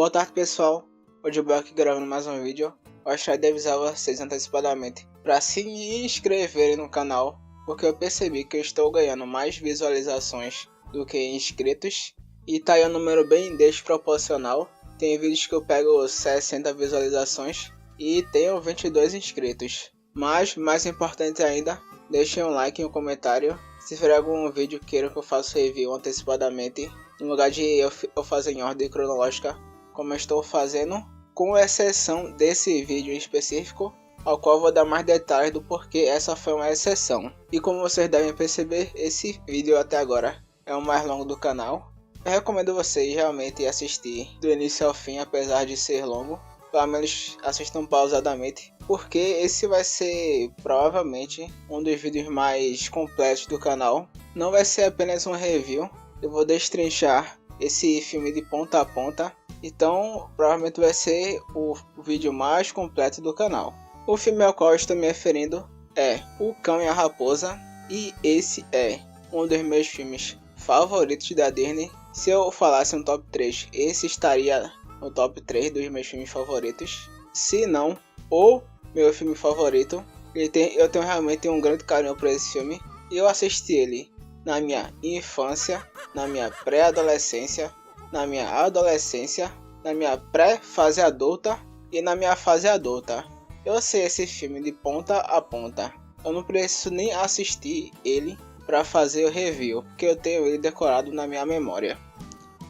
Boa tarde, pessoal. Hoje eu vou aqui gravando mais um vídeo. Gostaria de avisar vocês antecipadamente para se inscreverem no canal, porque eu percebi que eu estou ganhando mais visualizações do que inscritos e tá aí um número bem desproporcional. Tem vídeos que eu pego 60 visualizações e tenho 22 inscritos. Mas, mais importante ainda, deixem um like e um comentário se tiver algum vídeo que queiram que eu faça review antecipadamente, no lugar de eu fazer em ordem cronológica, como eu estou fazendo, com exceção desse vídeo em específico, ao qual vou dar mais detalhes do porquê essa foi uma exceção. E como vocês devem perceber, esse vídeo até agora é o mais longo do canal. Eu recomendo vocês realmente assistir do início ao fim, apesar de ser longo. Pelo menos assistam pausadamente, porque esse vai ser provavelmente um dos vídeos mais completos do canal. Não vai ser apenas um review, eu vou destrinchar esse filme de ponta a ponta. Então provavelmente vai ser o vídeo mais completo do canal. O filme ao qual eu estou me referindo é O Cão e a Raposa, e esse é um dos meus filmes favoritos da Disney. Se eu falasse um top 3, esse estaria no top 3 dos meus filmes favoritos. Se não, o meu filme favorito. Eu tenho realmente um grande carinho por esse filme. E eu assisti ele na minha infância, na minha pré-adolescência, na minha adolescência, na minha pré-fase adulta e na minha fase adulta. Eu sei esse filme de ponta a ponta. Eu não preciso nem assistir ele para fazer o review, porque eu tenho ele decorado na minha memória.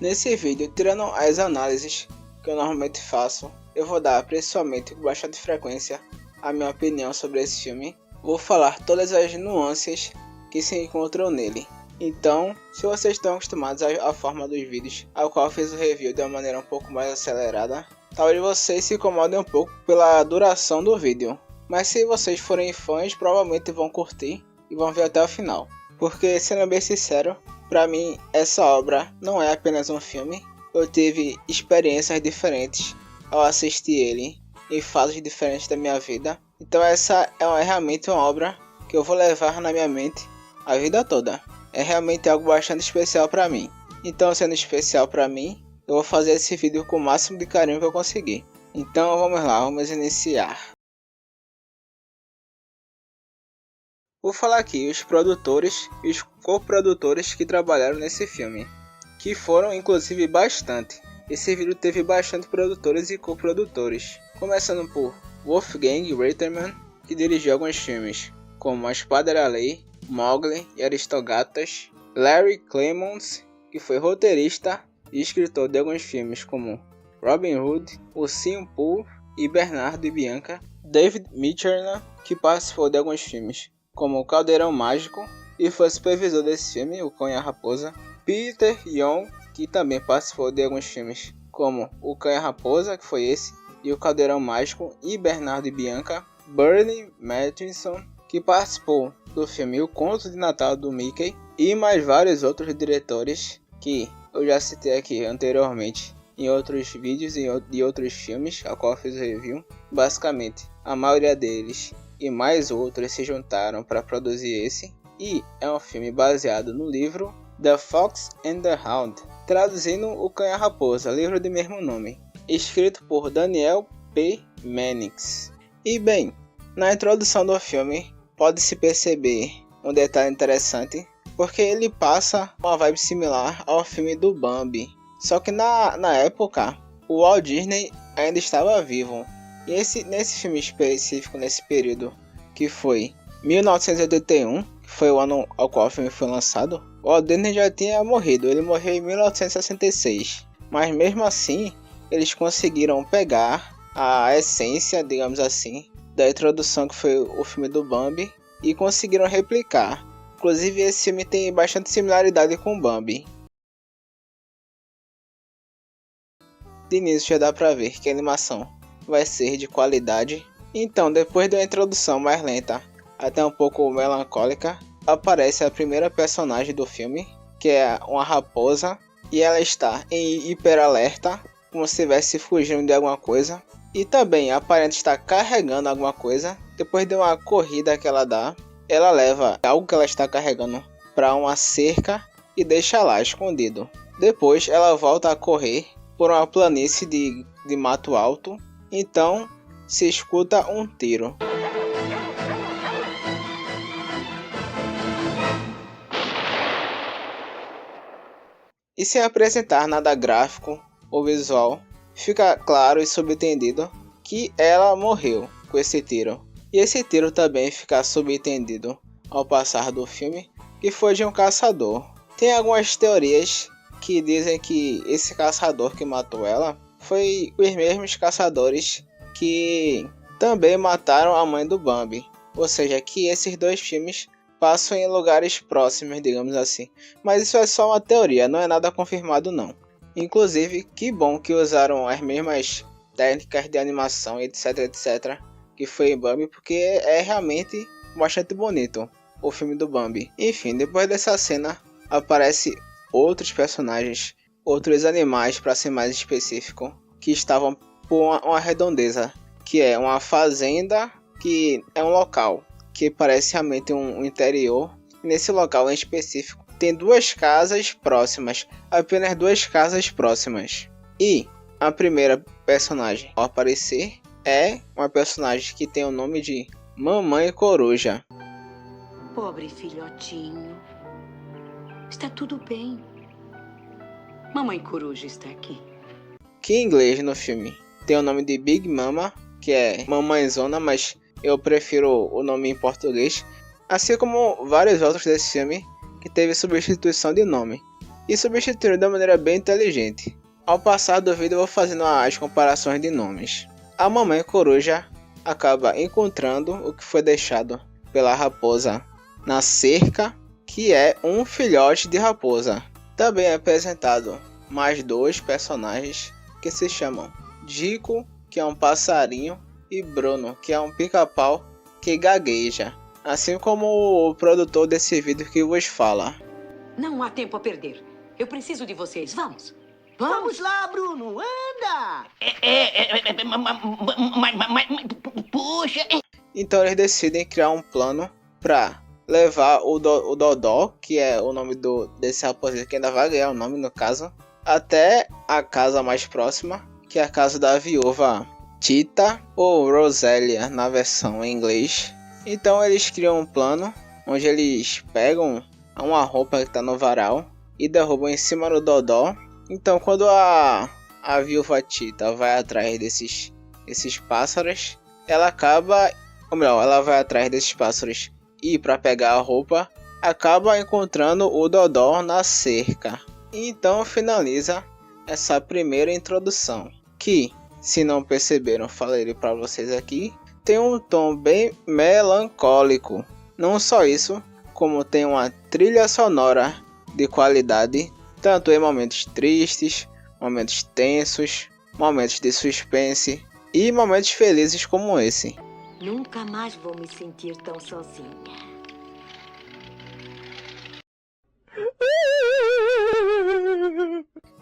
Nesse vídeo, tirando as análises que eu normalmente faço, eu vou dar principalmente com bastante frequência a minha opinião sobre esse filme. Vou falar todas as nuances que se encontram nele. Então, se vocês estão acostumados à forma dos vídeos, ao qual eu fiz o review de uma maneira um pouco mais acelerada, talvez vocês se incomodem um pouco pela duração do vídeo. Mas se vocês forem fãs, provavelmente vão curtir e vão ver até o final. Porque, sendo bem sincero, para mim essa obra não é apenas um filme. Eu tive experiências diferentes ao assistir ele em fases diferentes da minha vida. Então essa é realmente uma obra que eu vou levar na minha mente a vida toda. É realmente algo bastante especial para mim. Então, sendo especial para mim, eu vou fazer esse vídeo com o máximo de carinho que eu conseguir. Então vamos lá, vamos iniciar. Vou falar aqui os produtores e os coprodutores que trabalharam nesse filme, que foram inclusive bastante. Esse vídeo teve bastante produtores e coprodutores, começando por Wolfgang Reitman, que dirigiu alguns filmes como A Espada era a Lei, Mowgli e Aristogatas, Larry Clemons, que foi roteirista e escritor de alguns filmes como Robin Hood, Ursinho Pooh e Bernardo e Bianca, David Mitchell, que participou de alguns filmes como O Caldeirão Mágico e foi supervisor desse filme, O Cão e a Raposa, Peter Young, que também participou de alguns filmes como O Cão e a Raposa, que foi esse, e O Caldeirão Mágico, e Bernardo e Bianca, Bernie Matheson, que participou do filme O Conto de Natal do Mickey, e mais vários outros diretores que eu já citei aqui anteriormente em outros vídeos e de outros filmes a qual eu fiz o review. Basicamente, a maioria deles e mais outros se juntaram para produzir esse, e é um filme baseado no livro The Fox and the Hound, traduzindo O Cão e a Raposa, livro de mesmo nome, escrito por Daniel P. Mannix. E bem, na introdução do filme pode-se perceber um detalhe interessante, porque ele passa uma vibe similar ao filme do Bambi, só que na época o Walt Disney ainda estava vivo. E nesse filme específico, nesse período que foi 1981, que foi o ano ao qual o filme foi lançado, o Walt Disney já tinha morrido. Ele morreu em 1966, mas mesmo assim eles conseguiram pegar a essência, digamos assim, da introdução que foi o filme do Bambi e conseguiram replicar. Inclusive esse filme tem bastante similaridade com o Bambi. De início já dá pra ver que a animação vai ser de qualidade. Então, depois da introdução mais lenta, até um pouco melancólica, aparece a primeira personagem do filme, que é uma raposa, e ela está em hiperalerta, como se estivesse fugindo de alguma coisa, e também aparenta estar carregando alguma coisa. Depois de uma corrida que ela dá, ela leva algo que ela está carregando para uma cerca e deixa lá escondido. Depois ela volta a correr por uma planície de mato alto. Então se escuta um tiro. E sem apresentar nada gráfico ou visual, fica claro e subentendido que ela morreu com esse tiro. E esse tiro também fica subentendido ao passar do filme que foi de um caçador. Tem algumas teorias que dizem que esse caçador que matou ela foi os mesmos caçadores que também mataram a mãe do Bambi. Ou seja, que esses dois filmes passam em lugares próximos, digamos assim. Mas isso é só uma teoria, não é nada confirmado não. Inclusive, que bom que usaram as mesmas técnicas de animação, etc, etc, que foi em Bambi, porque é realmente bastante bonito o filme do Bambi. Enfim, depois dessa cena, aparece outros personagens, outros animais, para ser mais específico, que estavam por uma redondeza, que é uma fazenda, que é um local que parece realmente um interior. Nesse local em específico tem duas casas próximas, apenas duas casas próximas. E a primeira personagem a aparecer é uma personagem que tem o nome de Mamãe Coruja. Pobre filhotinho. Está tudo bem. Mamãe Coruja está aqui. Que em inglês no filme tem o nome de Big Mama, que é mamãezona, mas eu prefiro o nome em português. Assim como vários outros desse filme que teve substituição de nome. E substituíram de uma maneira bem inteligente. Ao passar do vídeo eu vou fazendo as comparações de nomes. A Mamãe Coruja acaba encontrando o que foi deixado pela raposa na cerca, que é um filhote de raposa. Também é apresentado mais dois personagens que se chamam Dico, que é um passarinho, e Bruno, que é um pica-pau que gagueja. Assim como o produtor desse vídeo que vos fala. Não há tempo a perder. Eu preciso de vocês. Vamos. Vamos lá, Bruno, anda! Puxa! Então eles decidem criar um plano para levar o Dodó, que é o nome desse raposinho que ainda vai ganhar o nome no caso, até a casa mais próxima, que é a casa da viúva Tita, ou Rosélia na versão em inglês. Então eles criam um plano onde eles pegam uma roupa que está no varal e derrubam em cima do Dodó. Então quando a viúva Tita vai atrás desses pássaros, ela acaba, ou melhor, ela vai atrás desses pássaros e para pegar a roupa, acaba encontrando o Dodó na cerca. E então finaliza essa primeira introdução, que, se não perceberam, falei para vocês aqui, tem um tom bem melancólico. Não só isso, como tem uma trilha sonora de qualidade, tanto em momentos tristes, momentos tensos, momentos de suspense e momentos felizes como esse. Nunca mais vou me sentir tão sozinha.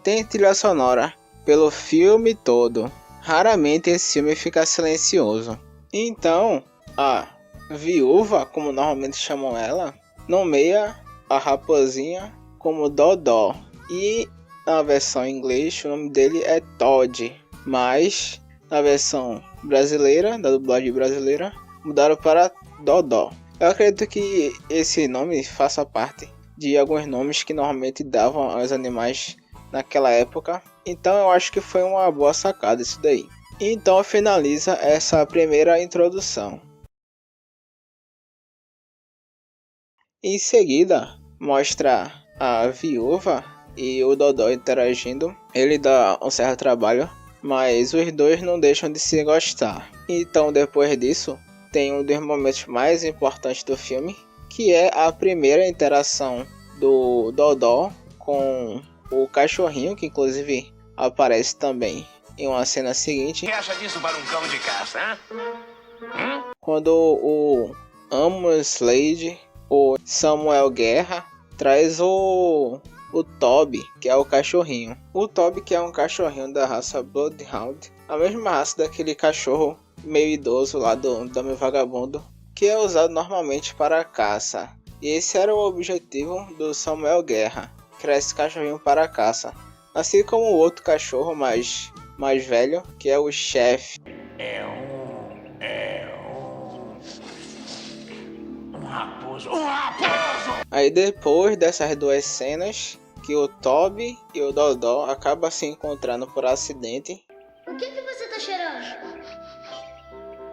Tem trilha sonora pelo filme todo. Raramente esse filme fica silencioso. Então, a viúva, como normalmente chamam ela, nomeia a raposinha como Dodó. E na versão em inglês o nome dele é Todd. Mas na versão brasileira, da dublagem brasileira, mudaram para Dodó. Eu acredito que esse nome faça parte de alguns nomes que normalmente davam aos animais naquela época. Então eu acho que foi uma boa sacada isso daí. Então finaliza essa primeira introdução. Em seguida mostra a viúva e o Dodó interagindo. Ele dá um certo trabalho, mas os dois não deixam de se gostar. Então depois disso tem um dos momentos mais importantes do filme, que é a primeira interação do Dodó com o cachorrinho, que inclusive aparece também em uma cena seguinte. O que acha disso para um cão de caça, hein? Quando o Amos Slade, o Samuel Guerra, traz o Toby, que é o cachorrinho. O Toby, que é um cachorrinho da raça Bloodhound, a mesma raça daquele cachorro meio idoso lá do Homem Vagabundo, que é usado normalmente para a caça. E esse era o objetivo do Samuel Guerra, criar esse cachorrinho para a caça. assim como o outro cachorro mais velho, que é o chefe. Um raposo. Um raposo! Aí depois dessas duas cenas, que o Toby e o Dodó acabam se encontrando por acidente. O que você tá cheirando?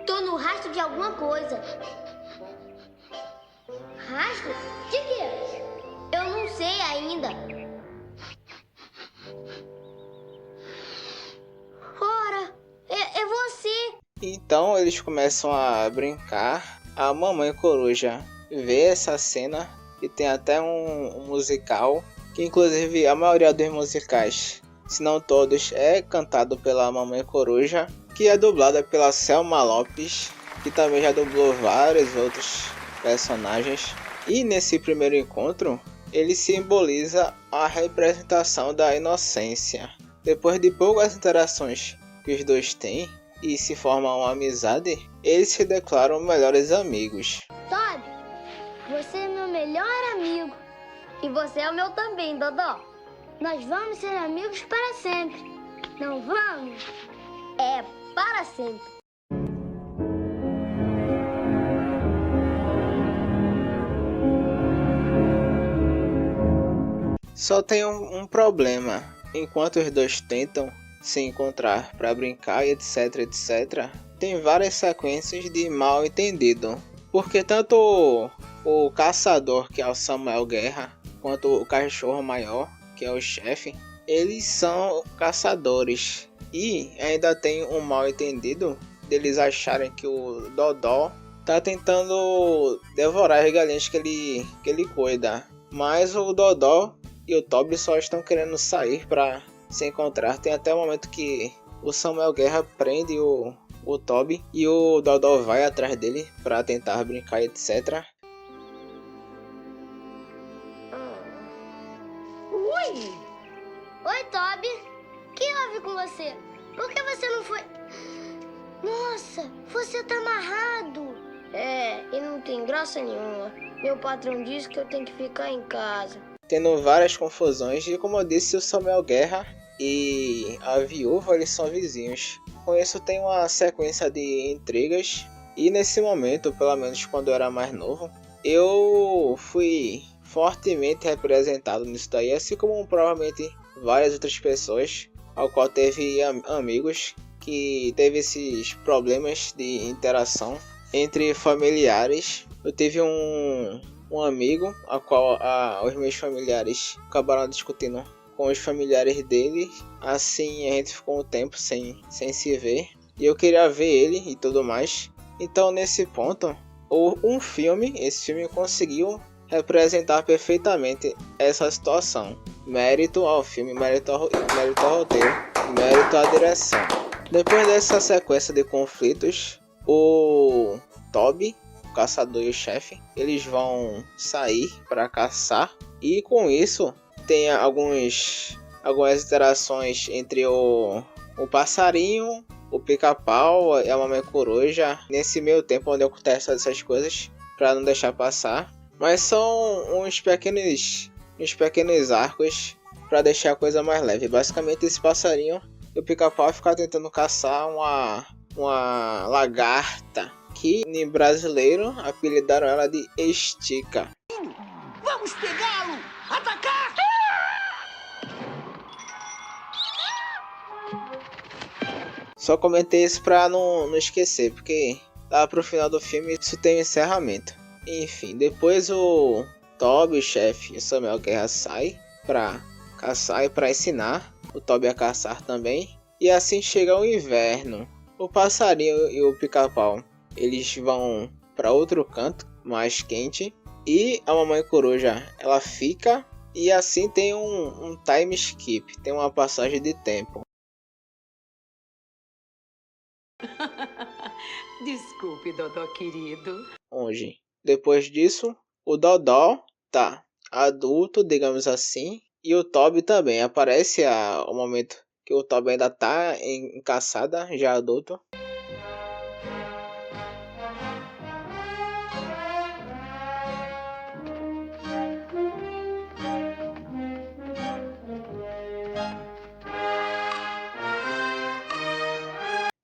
Tô no rastro de alguma coisa. Rastro? De quê? Eu não sei ainda. Ora, é você. Então eles começam a brincar. A mamãe coruja vê essa cena e tem até um musical, que inclusive a maioria dos musicais, se não todos, é cantado pela mamãe coruja, que é dublada pela Selma Lopes, que também já dublou vários outros personagens. E nesse primeiro encontro, ele simboliza a representação da inocência. Depois de poucas interações que os dois têm e se forma uma amizade, eles se declaram melhores amigos. Toby, você é meu melhor amigo. E você é o meu também, Dodó. Nós vamos ser amigos para sempre. Não vamos? É para sempre. Só tem um problema. Enquanto os dois tentam se encontrar para brincar e etc, tem várias sequências de mal entendido. Porque tanto o caçador, que é o Samuel Guerra, quanto o cachorro maior, que é o chefe, eles são caçadores. E ainda tem um mal entendido deles acharem que o Dodó tá tentando devorar as galinhas que ele cuida. Mas o Dodó e o Toby só estão querendo sair para se encontrar. Tem até o momento que o Samuel Guerra prende o Toby e o Dodó vai atrás dele para tentar brincar, etc. Oi, Toby. O que houve com você? Por que você não foi... Nossa, você tá amarrado. É, e não tem graça nenhuma. Meu patrão disse que eu tenho que ficar em casa. Tendo várias confusões e, como eu disse, o Samuel Guerra e a viúva, eles são vizinhos. Com isso tem uma sequência de intrigas. E nesse momento, pelo menos quando eu era mais novo, eu fui fortemente representado nisso daí, assim como provavelmente várias outras pessoas, ao qual teve amigos que teve esses problemas de interação entre familiares. Eu tive um amigo a qual os meus familiares acabaram discutindo com os familiares dele. Assim a gente ficou um tempo sem se ver e eu queria ver ele e tudo mais. Então nesse ponto, esse filme conseguiu representar perfeitamente essa situação. Mérito ao filme, mérito ao roteiro, mérito à direção. Depois dessa sequência de conflitos, o Toby, o caçador e o chefe, eles vão sair para caçar. E com isso tem algumas interações entre o passarinho, o pica-pau e a mamãe coruja. Nesse meio tempo onde acontecem essas coisas, para não deixar passar. Mas são uns pequenos arcos para deixar a coisa mais leve. Basicamente esse passarinho e o pica-pau ficar tentando caçar uma lagarta, que em brasileiro apelidaram ela de Estica. Vamos pegá-lo! Atacar! Só comentei isso pra não esquecer, porque lá pro final do filme isso tem um encerramento. Enfim, depois o Toby, o chefe, e o Samuel Guerra sai pra caçar e pra ensinar o Toby a caçar também. E assim chega o inverno. O passarinho e o pica-pau, eles vão para outro canto mais quente. E a mamãe coruja, ela fica. E assim tem um time skip, tem uma passagem de tempo. Desculpe, Dodó querido. Onde, depois disso, o Dodó tá adulto, digamos assim. E o Toby também. Aparece o momento que o Toby ainda tá em caçada, já adulto.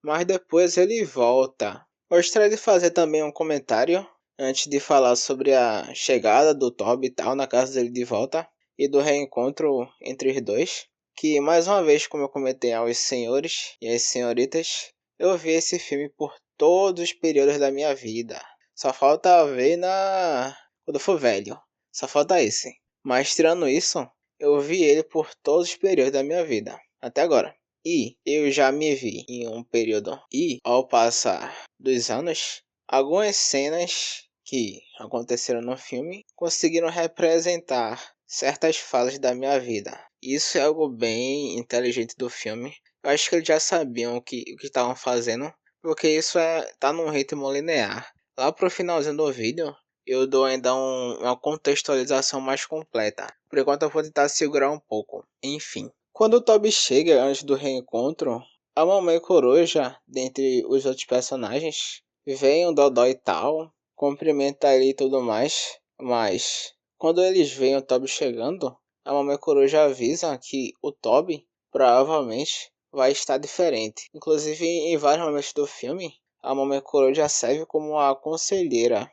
mas depois ele volta. Gostaria de fazer também um comentário antes de falar sobre a chegada do Toby e tal na casa dele de volta e do reencontro entre os dois, que mais uma vez, como eu comentei aos senhores e às senhoritas, eu vi esse filme por todos os períodos da minha vida. Só falta ver quando eu for velho. Só falta esse. Mas tirando isso, eu vi ele por todos os períodos da minha vida, até agora. E eu já me vi em um período. E ao passar dos anos, algumas cenas que aconteceram no filme conseguiram representar certas fases da minha vida. Isso é algo bem inteligente do filme. Eu acho que eles já sabiam o que estavam fazendo, porque isso tá num ritmo linear. Lá pro finalzinho do vídeo, eu dou ainda uma contextualização mais completa. Por enquanto eu vou tentar segurar um pouco. Enfim, quando o Toby chega antes do reencontro, a Mamãe Coruja, dentre os outros personagens, vem o Dodó e tal, cumprimenta ele e tudo mais, mas quando eles veem o Toby chegando, a Mamãe Coruja avisa que o Toby provavelmente vai estar diferente. Inclusive, em vários momentos do filme, a Mamãe Coruja serve como uma conselheira.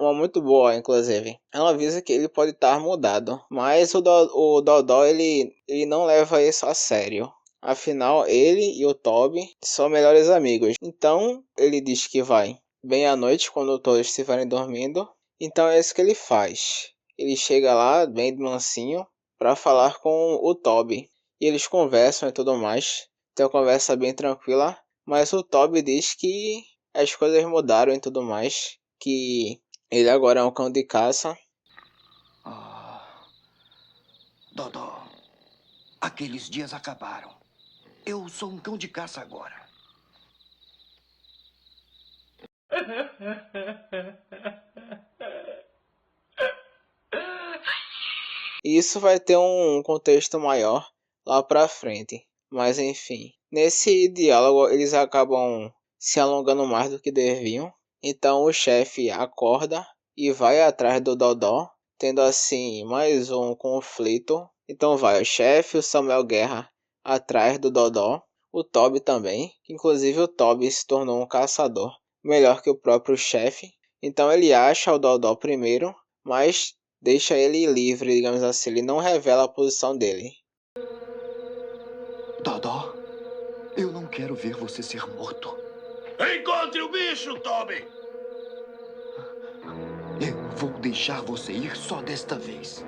Uma muito boa, inclusive. Ela avisa que ele pode estar mudado, mas o Dodó ele não leva isso a sério. Afinal, ele e o Toby são melhores amigos. Então, ele diz que vai bem à noite, quando todos estiverem dormindo. Então é isso que ele faz. Ele chega lá, bem de mansinho, para falar com o Toby. E eles conversam e tudo mais. Tem uma conversa bem tranquila. Mas o Toby diz que as coisas mudaram e tudo mais. Que ele agora é um cão de caça. Dodó, aqueles dias acabaram. Eu sou um cão de caça agora. E isso vai ter um contexto maior lá pra frente. Mas enfim, nesse diálogo eles acabam se alongando mais do que deviam. Então o chefe acorda e vai atrás do Dodó, tendo assim mais um conflito. Então vai o chefe, o Samuel Guerra atrás do Dodó, o Toby também, inclusive o Toby se tornou um caçador melhor que o próprio chefe. Então ele acha o Dodó primeiro, mas deixa ele livre, digamos assim, ele não revela a posição dele. Dodó, eu não quero ver você ser morto. Encontre o bicho, Toby! Eu vou deixar você ir só desta vez.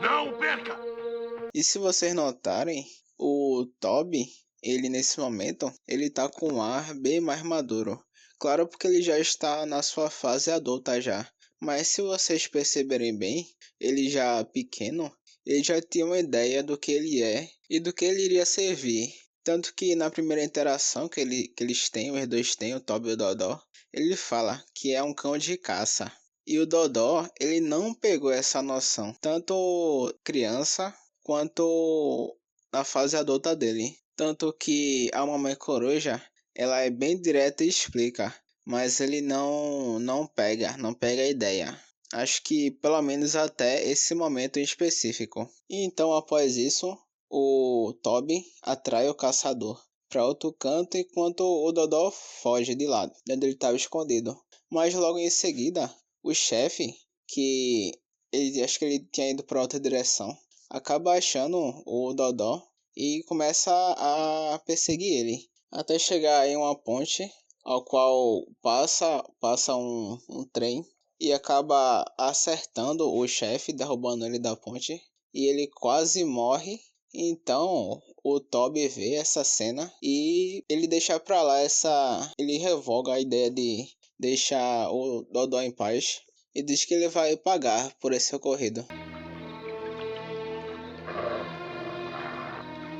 Não perca! E se vocês notarem, o Toby, ele nesse momento, ele tá com um ar bem mais maduro. Claro, porque ele já está na sua fase adulta já. Mas se vocês perceberem bem, ele já pequeno, ele já tinha uma ideia do que ele é e do que ele iria servir. Tanto que na primeira interação que eles têm, os dois têm, o Toby e o Dodó, ele fala que é um cão de caça. E o Dodó, ele não pegou essa noção, tanto criança quanto na fase adulta dele. Tanto que a Mamãe Coruja, ela é bem direta e explica, mas ele não pega a ideia. Acho que pelo menos até esse momento em específico. E então após isso, o Toby atrai o caçador para outro canto enquanto o Dodó foge de lado, onde ele estava escondido. Mas logo em seguida, o chefe, que acho que ele tinha ido para outra direção, acaba achando o Dodó e começa a perseguir ele, até chegar em uma ponte, ao qual passa um trem e acaba acertando o chefe, derrubando ele da ponte, e ele quase morre. Então o Toby vê essa cena e ele deixa pra lá ele revoga a ideia de deixar o Dodó em paz e diz que ele vai pagar por esse ocorrido.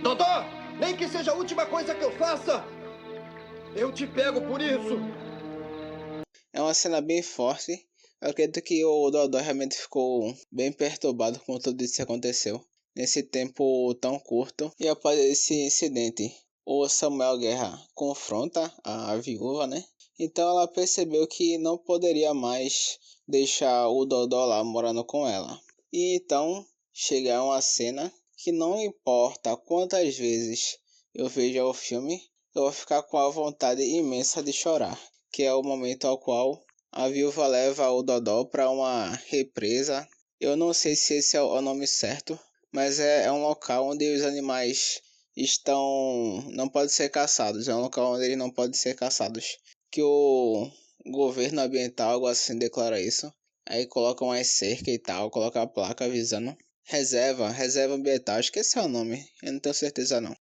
Dodó, nem que seja a última coisa que eu faça, eu te pego por isso. É uma cena bem forte. Eu acredito que o Dodó realmente ficou bem perturbado com tudo isso que aconteceu nesse tempo tão curto. E após esse incidente, o Samuel Guerra confronta a viúva, né? Então ela percebeu que não poderia mais deixar o Dodó lá morando com ela. E então chega uma cena que não importa quantas vezes eu veja o filme, eu vou ficar com a vontade imensa de chorar, que é o momento ao qual a viúva leva o Dodó para uma represa. Eu não sei se esse é o nome certo, mas é um local onde os animais não podem ser caçados, é um local onde eles não podem ser caçados, que o governo ambiental, algo assim, declara isso. Aí coloca umas cerca e tal, coloca a placa avisando. Reserva ambiental, esqueci o nome, eu não tenho certeza não.